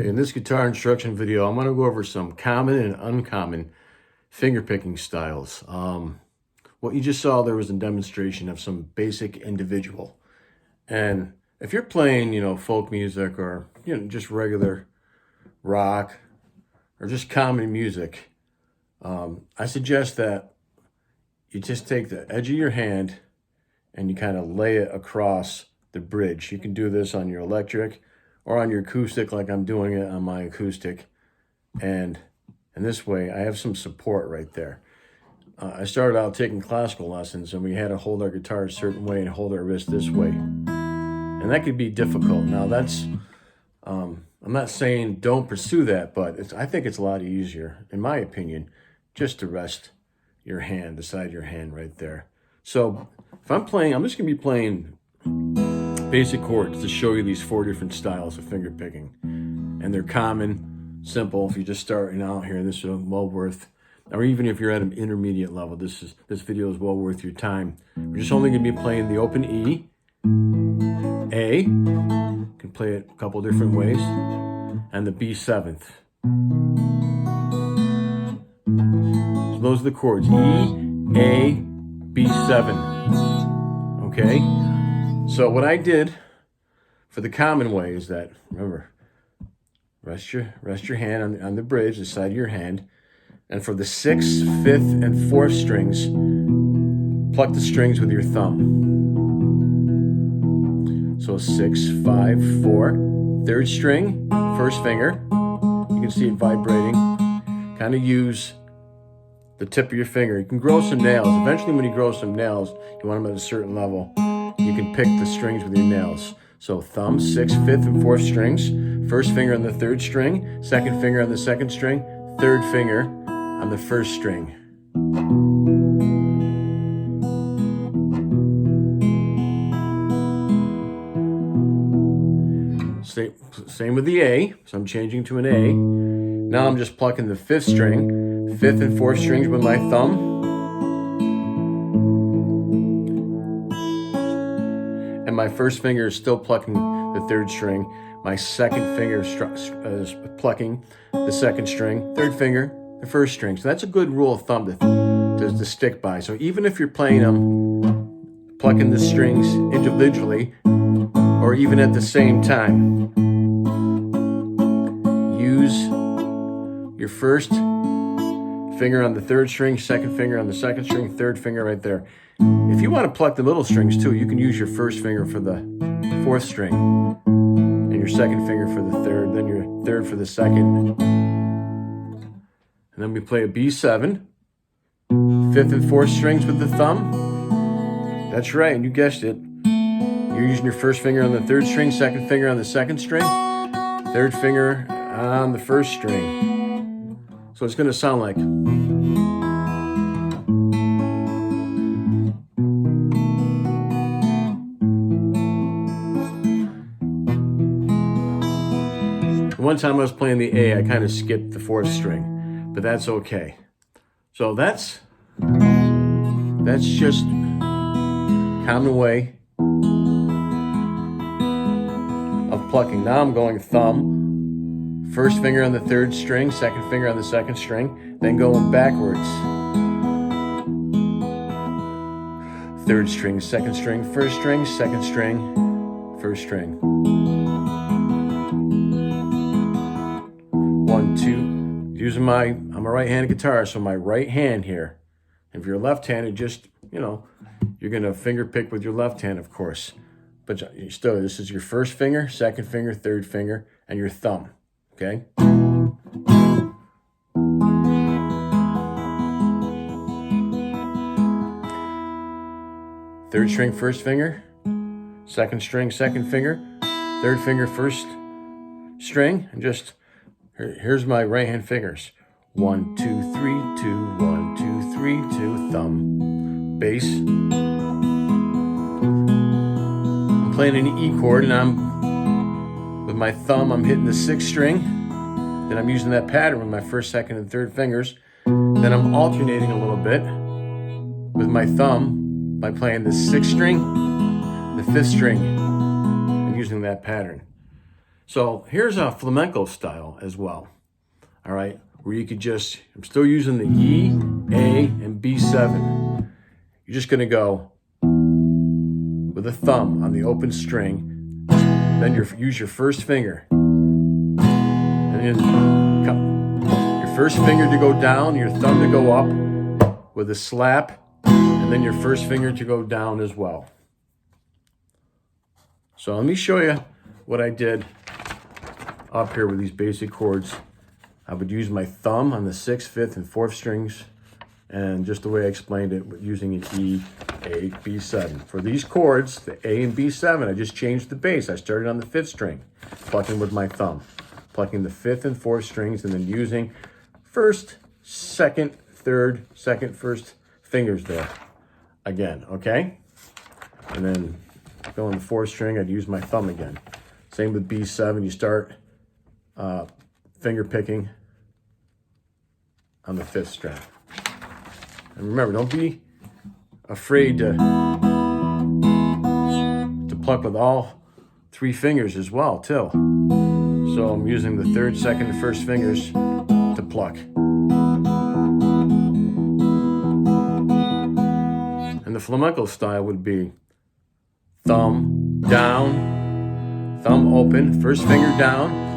Okay, in this guitar instruction video, I'm going to go over some common and uncommon fingerpicking styles. What you just saw there was a demonstration of some basic individual. And if you're playing, folk music or, just regular rock or just common music, I suggest that you just take the edge of your hand and you kind of lay it across the bridge. You can do this on your electric or on your acoustic like I'm doing it on my acoustic. And in this way, I have some support right there. I started out taking classical lessons and we had to hold our guitar a certain way and hold our wrist this way. And that could be difficult. Now that's, I'm not saying don't pursue that, but I think it's a lot easier, in my opinion, just to rest your hand, the side of your hand right there. So if I'm playing, I'm just gonna be playing basic chords to show you these 4 different styles of finger picking. And they're common, simple. If you're just starting out here, this is well worth, or even if you're at an intermediate level, this video is well worth your time. We're just only gonna be playing the open E, A, you can play it a couple different ways, and the B7th. So those are the chords, E, A, B7, okay? So what I did for the common way is that, remember, rest your hand on the bridge, the side of your hand, and for the 6th, 5th, and 4th strings, pluck the strings with your thumb. So 6, 5, 4, 3rd string, 1st finger. You can see it vibrating. Kind of use the tip of your finger. You can grow some nails. Eventually when you grow some nails, you want them at a certain level, you can pick the strings with your nails. So thumb, 6th, 5th, and 4th strings. 1st finger on the 3rd string, 2nd finger on the 2nd string, 3rd finger on the 1st string. Same with the A, so I'm changing to an A. Now I'm just plucking the 5th string, 5th and 4th strings with my thumb. And my 1st finger is still plucking the 3rd string. My 2nd finger is plucking the 2nd string. 3rd finger, the 1st string. So that's a good rule of thumb to stick by. So even if you're playing them, plucking the strings individually, or even at the same time, use your 1st finger on the 3rd string, 2nd finger on the 2nd string, 3rd finger right there. If you want to pluck the little strings too, you can use your 1st finger for the 4th string, and your 2nd finger for the 3rd, then your 3rd for the 2nd. And then we play a B7, 5th and 4th strings with the thumb. That's right, and you guessed it. You're using your 1st finger on the 3rd string, 2nd finger on the 2nd string, 3rd finger on the 1st string. So it's going to sound like. One time I was playing the A, I kind of skipped the 4th string, but that's okay. So that's just common way of plucking. Now I'm going thumb, 1st finger on the 3rd string, 2nd finger on the 2nd string, then going backwards. 3rd string, 2nd string, 1st string, 2nd string, 1st string. 1, 2, using I'm a right-handed guitarist, so my right hand here. If you're left-handed, just, you're gonna finger pick with your left hand, of course. But still, this is your 1st finger, 2nd finger, 3rd finger, and your thumb, okay? 3rd string, 1st finger, 2nd string, 2nd finger, 3rd finger, 1st string, and just, here's my right hand fingers. 1, 2, 3, 2, 1, 2, 3, 2, thumb, bass. I'm playing an E chord and with my thumb, I'm hitting the 6th string. Then I'm using that pattern with my 1st, 2nd, and 3rd fingers. Then I'm alternating a little bit with my thumb by playing the 6th string, the 5th string, and using that pattern. So here's a flamenco style as well, all right, where you could just, I'm still using the E, A, and B7. You're just gonna go with a thumb on the open string, then use your first finger, and then your first finger to go down, your thumb to go up with a slap, and then your first finger to go down as well. So let me show you what I did up here with these basic chords. I would use my thumb on the 6th, 5th, and 4th strings, and just the way I explained it, using an E, A, B7. For these chords, the A and B7, I just changed the bass. I started on the 5th string, plucking with my thumb, plucking the 5th and 4th strings, and then using 1st, 2nd, 3rd, 2nd, 1st fingers there again, okay? And then going the 4th string, I'd use my thumb again. Same with B7, you start finger picking on the 5th string. And remember, don't be afraid to pluck with all 3 fingers as well, too. So I'm using the 3rd, 2nd, and 1st fingers to pluck. And the flamenco style would be thumb down, thumb open, 1st finger down,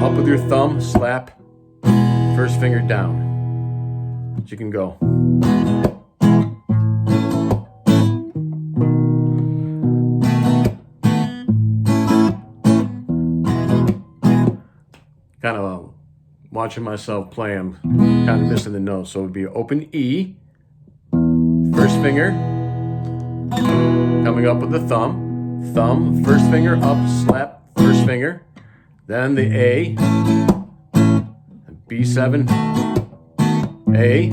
up with your thumb, slap, 1st finger down. So you can go. Kind of watching myself play, I'm kind of missing the notes. So it would be open E, 1st finger, coming up with the thumb, 1st finger up, slap, 1st finger. Then the A, B7, A.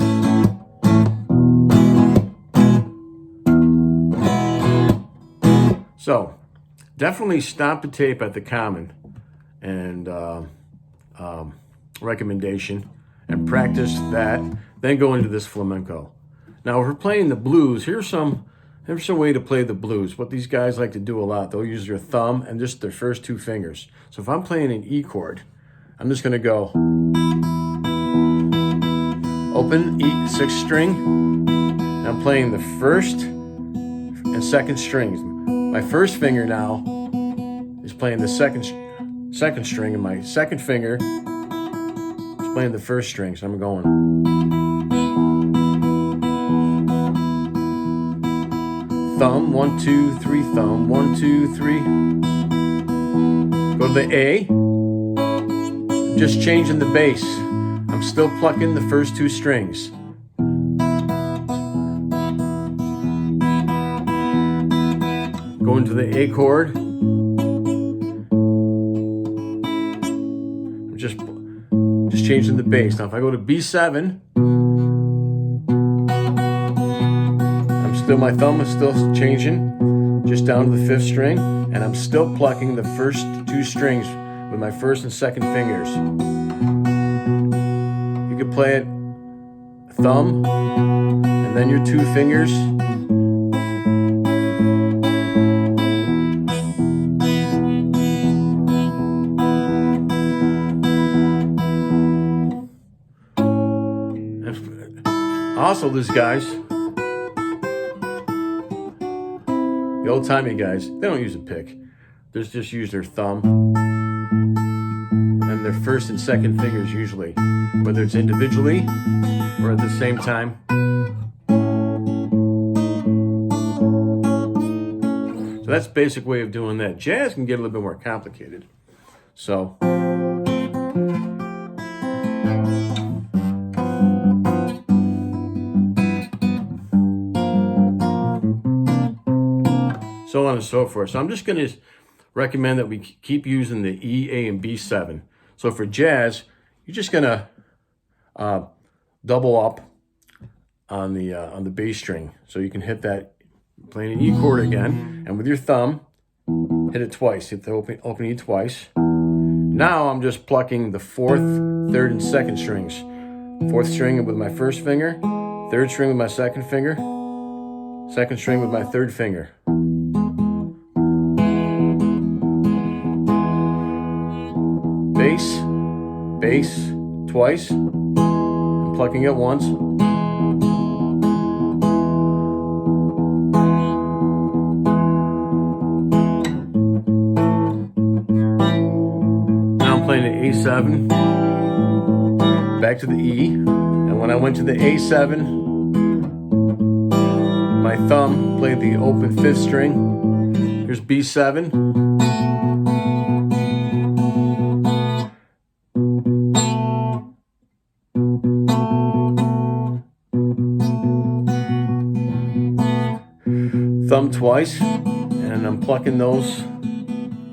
So definitely stop the tape at the common and recommendation and practice that, then go into this flamenco. Now if we're playing the blues, here's some way to play the blues. What these guys like to do a lot, they'll use their thumb and just their first 2 fingers. So if I'm playing an E chord, I'm just gonna go open E, 6th string, and I'm playing the 1st and 2nd strings. My 1st finger now is playing the second string, and my 2nd finger is playing the 1st string. So I'm going thumb, 1, 2, 3, thumb, 1, 2, 3. Go to the A. I'm just changing the bass. I'm still plucking the first 2 strings. Going to the A chord. I'm just changing the bass. Now if I go to B7, my thumb is still changing, just down to the 5th string, and I'm still plucking the first 2 strings with my 1st and 2nd fingers. You could play it thumb, and then your 2 fingers. And also, these guys, the old-timey guys, they don't use a pick. They just use their thumb and their 1st and 2nd fingers usually, whether it's individually or at the same time. So that's the basic way of doing that. Jazz can get a little bit more complicated. So so on and so forth. So I'm just going to recommend that we keep using the E, A, and B7. So for jazz, you're just going to double up on the bass string. So you can hit that, playing an E chord again, and with your thumb, hit it twice. Hit the open E twice. Now I'm just plucking the 4th, 3rd, and 2nd strings. 4th string with my 1st finger, 3rd string with my 2nd finger, 2nd string with my 3rd bass twice and plucking it once. Now I'm playing the A7, back to the E, and when I went to the A7, my thumb played the open 5th string. Here's B7. Thumb twice, and I'm plucking those.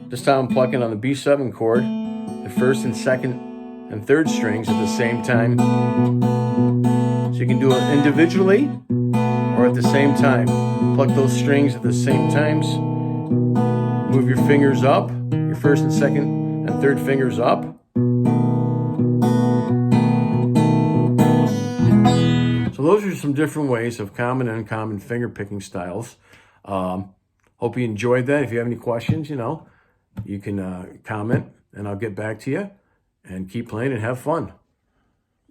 This time I'm plucking on the B7 chord, the 1st and 2nd and 3rd strings at the same time. So you can do it individually or at the same time. Pluck those strings at the same times. Move your fingers up, your 1st and 2nd and 3rd fingers up. So those are some different ways of common and uncommon finger picking styles. Hope you enjoyed that. If you have any questions, you can comment and I'll get back to you, and keep playing and have fun.